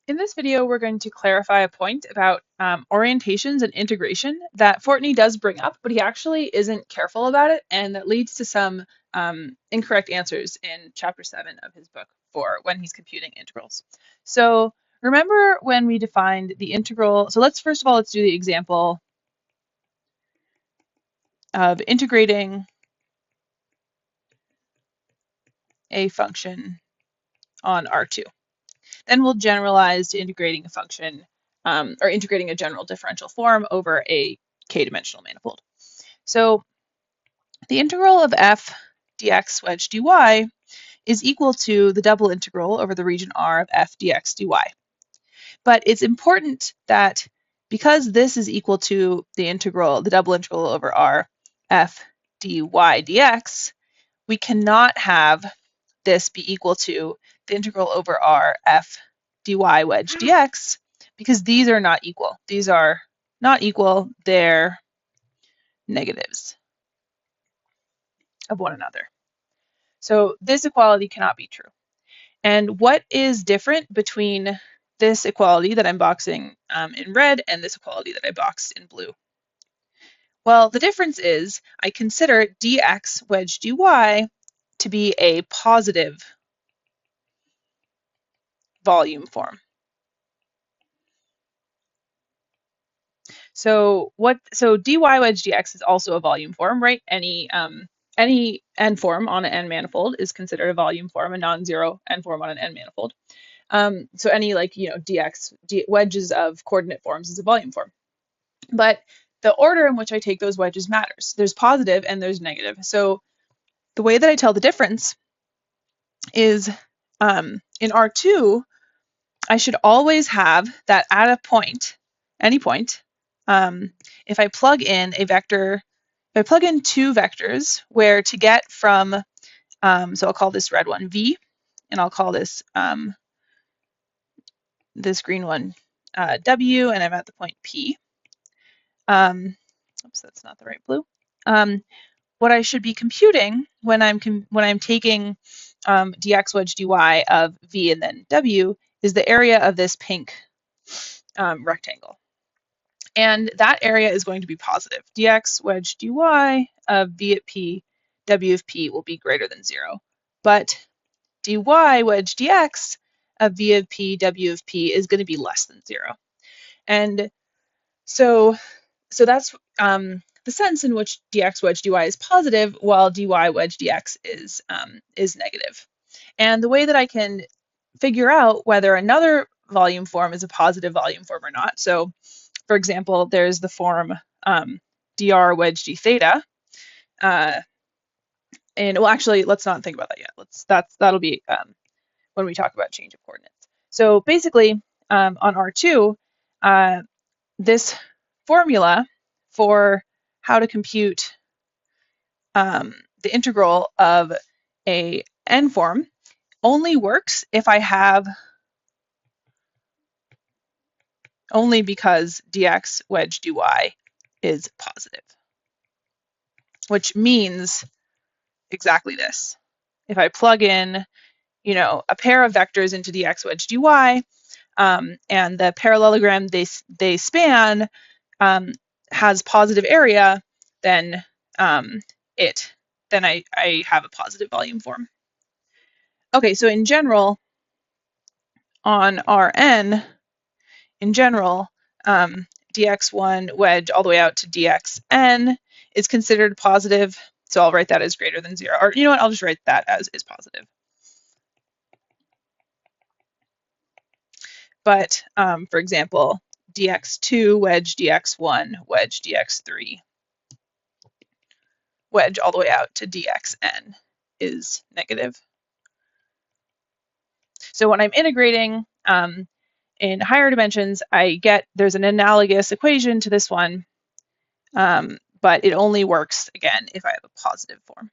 In this video, we're going to clarify a point about orientations and integration that Fortney does bring up, but he actually isn't careful about it, and that leads to some incorrect answers in chapter 7 of his book for when he's computing integrals. So remember when we defined the integral, so let's first of all, let's do the example of integrating a function on R2. Then we'll generalize to integrating a function or integrating a general differential form over a k-dimensional manifold. So the integral of f dx wedge dy is equal to the double integral over the region R of f dx dy. But it's important that because this is equal to the integral, the double integral over R f dy dx, we cannot have this be equal to the integral over R f dy wedge dx, because these are not equal. These are not equal, they're negatives of one another. So this equality cannot be true. And what is different between this equality that I'm boxing in red and this equality that I boxed in blue? Well, the difference is I consider dx wedge dy to be a positive volume form. So dy wedge dx is also a volume form, right? Any n form on an n manifold is considered a volume form, a non-zero n form on an n manifold. So any wedges of coordinate forms is a volume form. But the order in which I take those wedges matters. There's positive and there's negative. So the way that I tell the difference is in R2, I should always have that at a point, any point, if I plug in a vector, if I plug in two vectors where to get from, so I'll call this red one v, and I'll call this this green one w, and I'm at the point p. Oops, that's not the right blue. What I should be computing when I'm taking dx wedge dy of v and then w is the area of this pink rectangle. And that area is going to be positive. Dx wedge dy of v at p, w of p will be greater than 0. But dy wedge dx of v of p, w of p is going to be less than 0. And so that's the sense in which dx wedge dy is positive, while dy wedge dx is negative. And the way that I can figure out whether another volume form is a positive volume form or not. So for example, there's the form dr wedge d theta. And well, actually, let's not think about that yet. That'll be when we talk about change of coordinates. So basically, on R2, this formula for how to compute the integral of a n form only works if I have only because dx wedge dy is positive, which means exactly this. If I plug in, a pair of vectors into dx wedge dy, and the parallelogram they span has positive area, then I have a positive volume form. Okay, so in general, on Rn, in general, dx1 wedge all the way out to dxn is considered positive. So I'll write that as greater than 0. Or you know what, I'll just write that as is positive. But for example, dx2 wedge dx1 wedge dx3 wedge all the way out to dxn is negative. So when I'm integrating in higher dimensions, there's an analogous equation to this one, but it only works, again, if I have a positive form.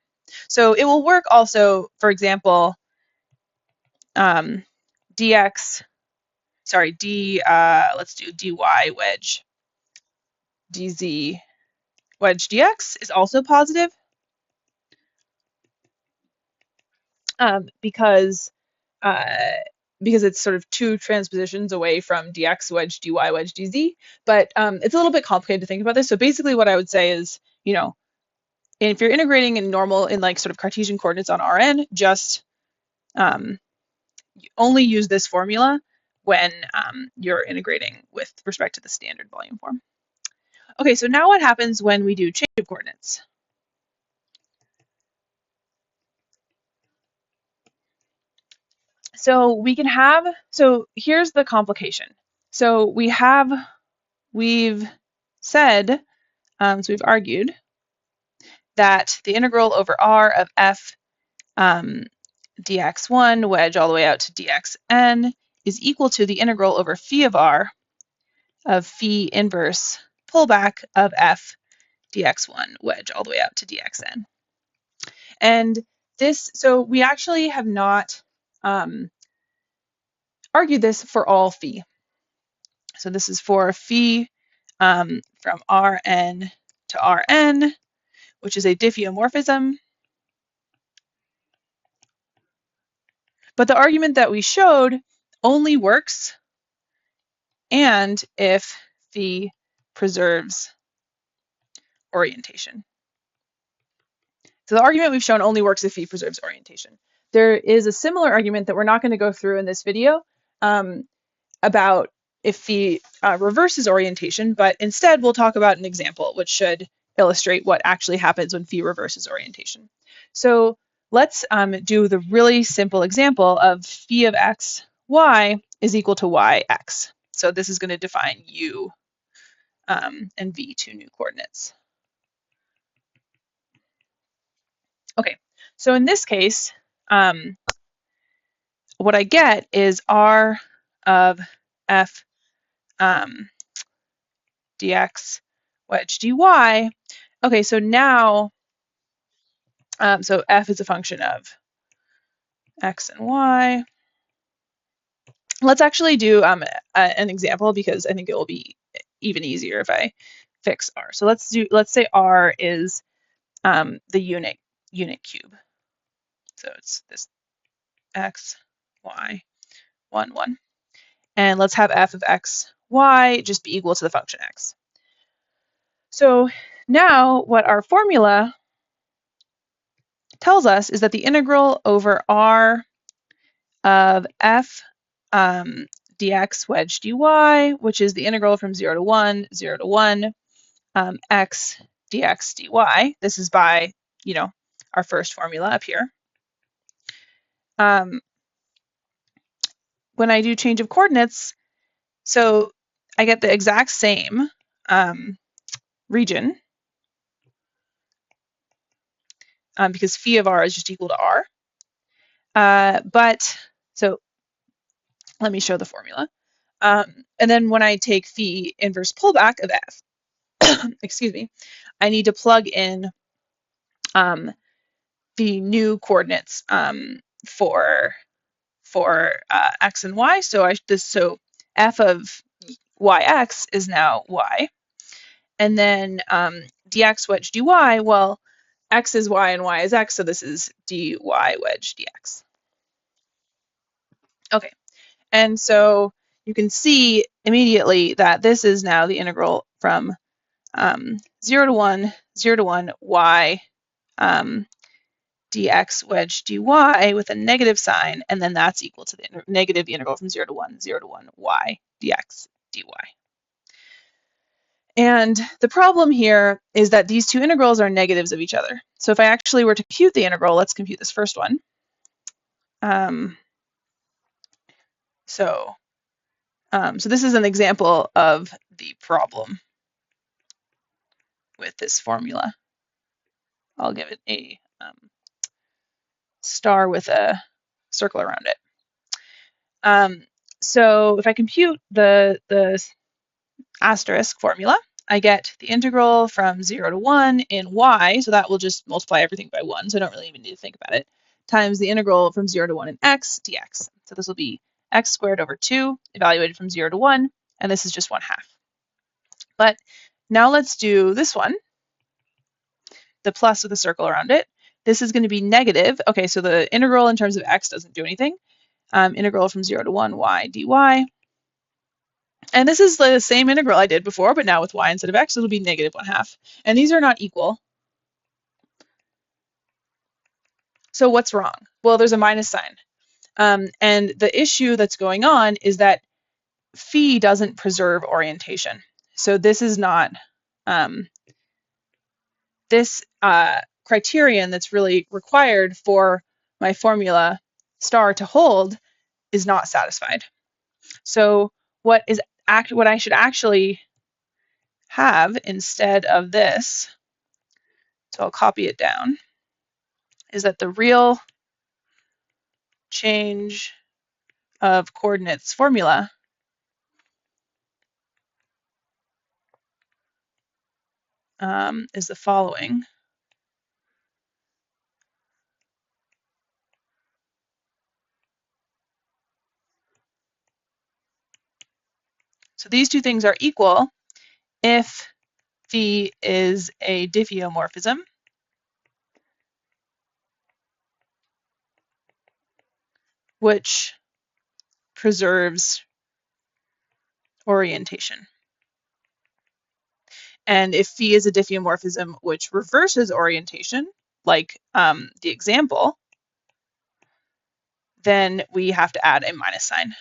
So it will work also, for example, let's do dy wedge dz wedge dx is also positive because because it's sort of two transpositions away from dx wedge dy wedge dz, but it's a little bit complicated to think about this. So basically what I would say is, you know, if you're integrating in normal, in like sort of Cartesian coordinates on Rn, just only use this formula when you're integrating with respect to the standard volume form. Okay, so now what happens when we do change of coordinates? So we can have, so here's the complication. So we've said, so we've argued that the integral over r of f dx1 wedge all the way out to dxn is equal to the integral over phi of r of phi inverse pullback of f dx1 wedge all the way out to dxn. And this, so we actually have not argued this for all phi. So this is for phi from Rn to Rn, which is a diffeomorphism. But the argument that we showed only works and if phi preserves orientation. So the argument we've shown only works if phi preserves orientation. There is a similar argument that we're not going to go through in this video about if phi reverses orientation, but instead we'll talk about an example which should illustrate what actually happens when phi reverses orientation. So let's do the really simple example of phi of x, y is equal to yx. So this is going to define u and v, two new coordinates. Okay, so in this case, what I get is r of f dx wedge dy. Okay, so now, so f is a function of x and y. Let's actually do an example because I think it will be even easier if I fix r. So let's say r is the unit cube. So it's this x, y, 1, 1. And let's have f of x, y just be equal to the function x. So now what our formula tells us is that the integral over r of f dx wedge dy, which is the integral from 0 to 1, 0 to 1, x dx dy. This is by, you know, our first formula up here. When I do change of coordinates, so I get the exact same region because phi of r is just equal to r. But so let me show the formula. And then when I take phi inverse pullback of f, excuse me, I need to plug in the new coordinates for x and y. So so f of yx is now y, and then dx wedge dy. Well, x is y and y is x, so this is dy wedge dx. Okay, and so you can see immediately that this is now the integral from 0 to 1, 0 to 1, y dx wedge dy with a negative sign, and then that's equal to the negative integral from 0 to 1, 0 to 1, y dx dy. And the problem here is that these two integrals are negatives of each other. So if I actually were to compute the integral, let's compute this first one. So this is an example of the problem with this formula. I'll give it a star with a circle around it. So if I compute the asterisk formula, I get the integral from 0 to 1 in y, so that will just multiply everything by 1, so I don't really even need to think about it, times the integral from 0 to 1 in x dx. So this will be x squared over 2, evaluated from 0 to 1, and this is just 1/2. But now let's do this one, the plus with a circle around it. This is going to be negative. Okay, so the integral in terms of x doesn't do anything. integral from 0 to 1 y dy. And this is the same integral I did before, but now with y instead of x, it'll be -1/2. And these are not equal. So what's wrong? Well, there's a minus sign. And the issue that's going on is that phi doesn't preserve orientation. So this is not, this criterion that's really required for my formula star to hold is not satisfied. So what I should actually have instead of this, so I'll copy it down, is that the real change of coordinates formula is the following. So these two things are equal if phi is a diffeomorphism, which preserves orientation. And if phi is a diffeomorphism which reverses orientation, like the example, then we have to add a minus sign.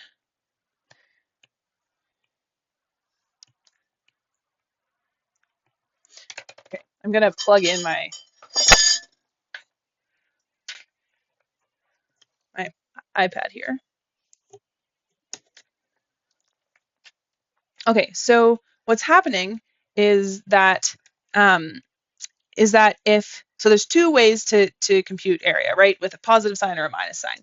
Okay, I'm going to plug in my iPad here. Okay, so what's happening is that if, so there's two ways to compute area, right? With a positive sign or a minus sign.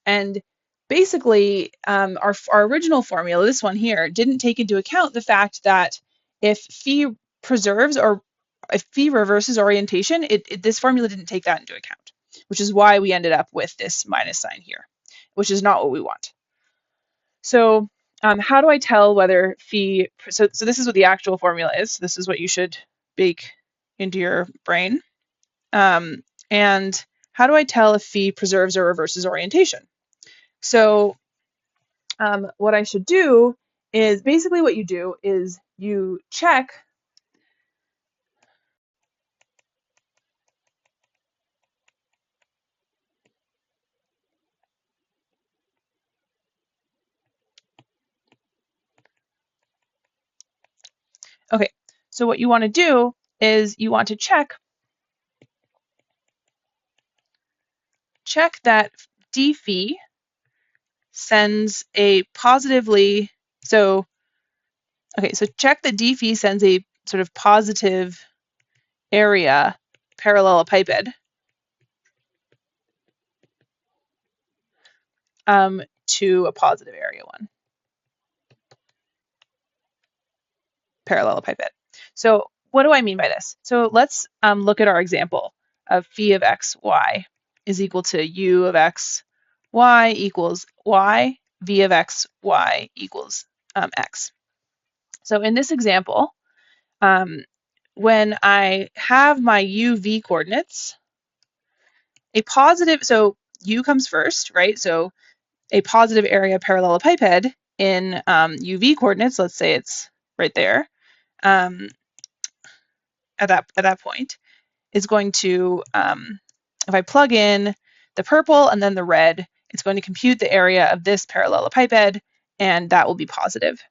And basically, our original formula, this one here, didn't take into account the fact that if phi preserves or if phi reverses orientation, this formula didn't take that into account, which is why we ended up with this minus sign here, which is not what we want. So how do I tell whether phi, so this is what the actual formula is. This is what you should bake into your brain. And how do I tell if phi preserves or reverses orientation? So what I should do is basically what you do is you check Okay, so what you want to do is you want to check that d phi sends a positively, so check that d phi sends a sort of positive area parallelepiped to a positive area one parallelepiped. So what do I mean by this? So let's look at our example of phi of x, y is equal to u of x, y equals y, v of x, y equals x. So in this example, when I have my uv coordinates, a positive, so u comes first, right? So a positive area parallelepiped in uv coordinates, let's say it's right there, at that point, is going to, if I plug in the purple and then the red, it's going to compute the area of this parallelepiped, and that will be positive.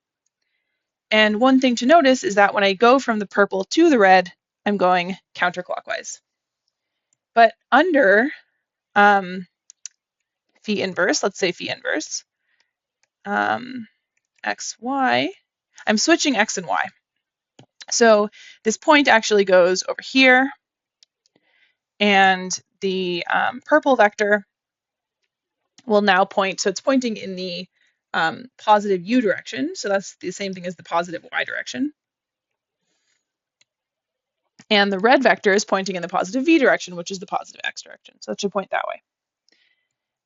And one thing to notice is that when I go from the purple to the red, I'm going counterclockwise. But under phi inverse, let's say phi inverse, x, y, I'm switching x and y. So this point actually goes over here, and the purple vector will now point, so it's pointing in the positive u direction, so that's the same thing as the positive y direction. And the red vector is pointing in the positive v direction, which is the positive x direction, so it should point that way.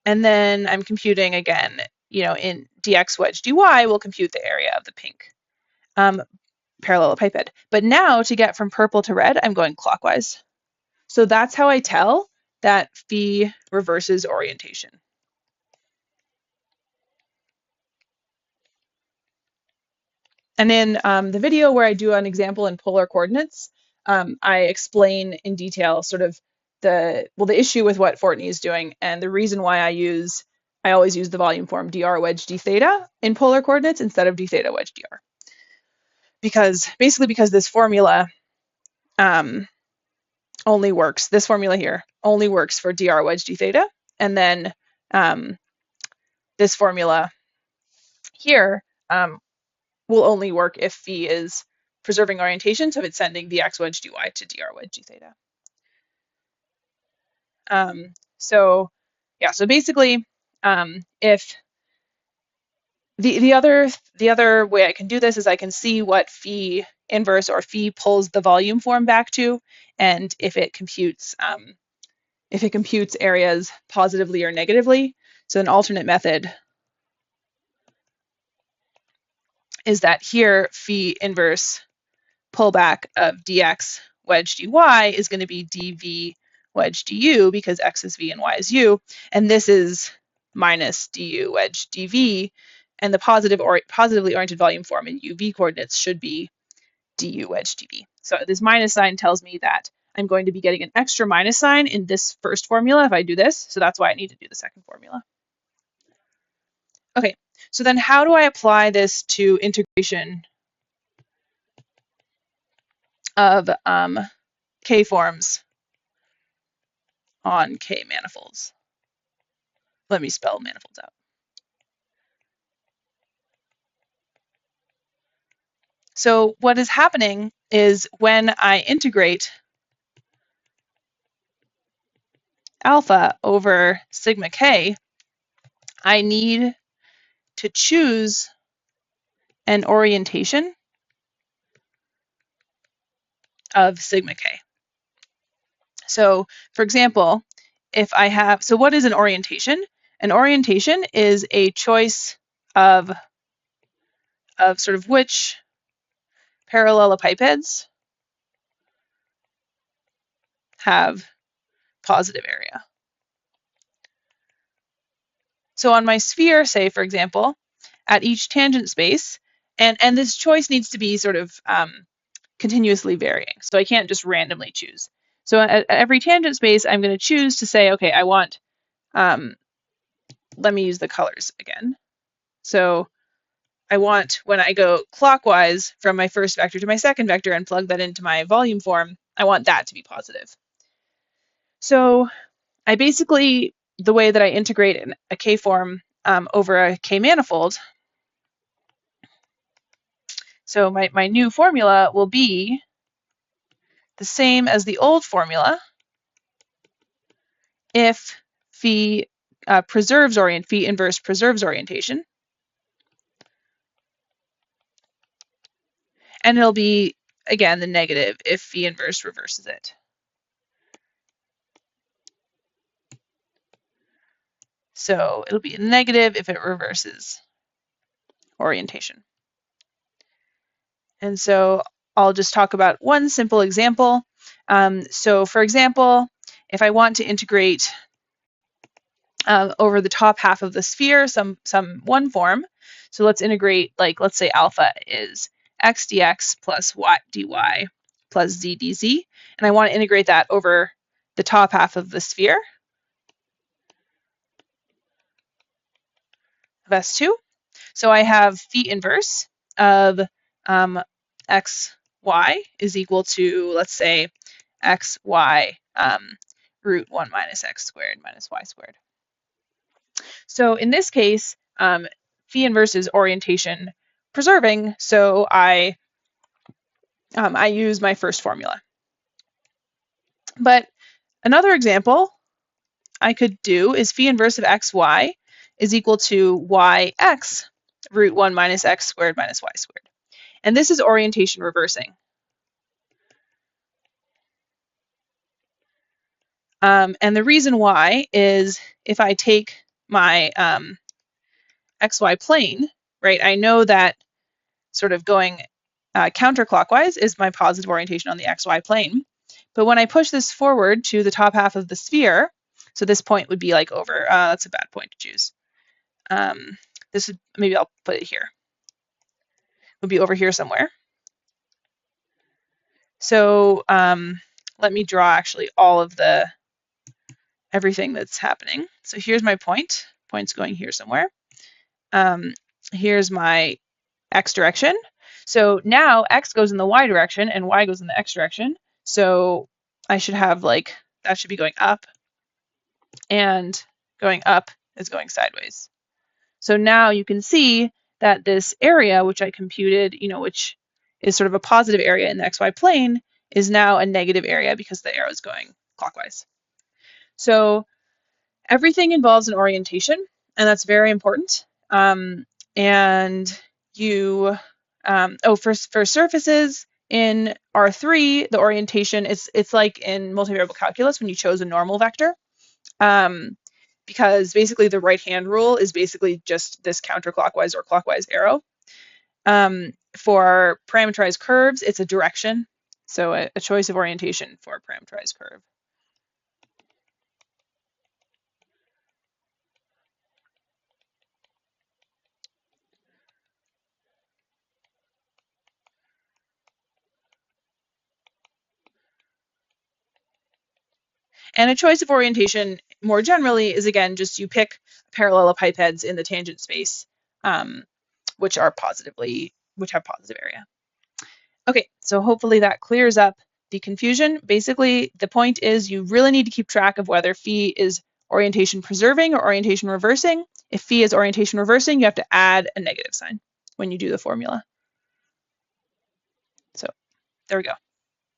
And then I'm computing again, in dx wedge dy, we'll compute the area of the pink parallelepiped. But now to get from purple to red, I'm going clockwise. So that's how I tell that phi reverses orientation. And in the video where I do an example in polar coordinates, I explain in detail sort of the issue with what Fortney is doing and the reason why I always use the volume form dr wedge d theta in polar coordinates instead of d theta wedge dr. Because this formula only works, this formula here only works for dr wedge d theta, and then this formula here will only work if phi is preserving orientation, so if it's sending dx wedge dy to dr wedge d theta. So basically, if the other way I can do this is I can see what phi inverse or phi pulls the volume form back to, and if it computes areas positively or negatively. So an alternate method is that here phi inverse pullback of dx wedge dy is going to be dv wedge du because x is v and y is u, and this is minus du wedge dv, and the positively oriented volume form in uv coordinates should be du wedge dv. So this minus sign tells me that I'm going to be getting an extra minus sign in this first formula if I do this, so that's why I need to do the second formula. Okay, so then how do I apply this to integration of k-forms on k-manifolds? Let me spell manifolds out. So what is happening is when I integrate alpha over sigma k, I need to choose an orientation of sigma k. So for example, if I have, so what is an orientation? An orientation is a choice of sort of which parallelepipeds have positive area. So on my sphere, say, for example, at each tangent space, and this choice needs to be sort of continuously varying. So I can't just randomly choose. So at every tangent space, I'm going to choose to say, okay, I want, let me use the colors again. So I want, when I go clockwise from my first vector to my second vector and plug that into my volume form, I want that to be positive. So I basically, the way that I integrate a k-form over a k-manifold, so my new formula will be the same as the old formula if phi inverse preserves orientation. And it'll be, again, the negative if phi inverse reverses it. So it'll be a negative if it reverses orientation. And so I'll just talk about one simple example. So for example, if I want to integrate over the top half of the sphere some one form, so let's integrate, like, let's say alpha is x dx plus y dy plus z dz, and I want to integrate that over the top half of the sphere of S2. So I have phi inverse of xy is equal to, let's say, xy root 1 minus x squared minus y squared. So in this case, phi inverse is orientation preserving, so I use my first formula. But another example I could do is phi inverse of xy is equal to yx root 1 minus x squared minus y squared. And this is orientation reversing. And the reason why is if I take my xy plane, right, I know that sort of going counterclockwise is my positive orientation on the xy plane. But when I push this forward to the top half of the sphere, so this point would be like over, that's a bad point to choose. Maybe I'll put it here. would be over here somewhere. So let me draw actually all of everything that's happening. So here's my point. Point's going here somewhere. Here's my x direction. So now x goes in the y direction and y goes in the x direction. So I should have like, that should be going up, and going up is going sideways. So now you can see that this area, which I computed, which is sort of a positive area in the xy plane, is now a negative area because the arrow is going clockwise. So everything involves an orientation, and that's very important. And you, for surfaces in R3, the orientation it's like in multivariable calculus when you chose a normal vector, because basically the right-hand rule is basically just this counterclockwise or clockwise arrow. For parameterized curves, it's a direction, so a choice of orientation for a parameterized curve. And a choice of orientation more generally is, again, just you pick parallelepipeds in the tangent space, which have positive area. Okay, so hopefully that clears up the confusion. Basically, the point is you really need to keep track of whether phi is orientation preserving or orientation reversing. If phi is orientation reversing, you have to add a negative sign when you do the formula. So there we go.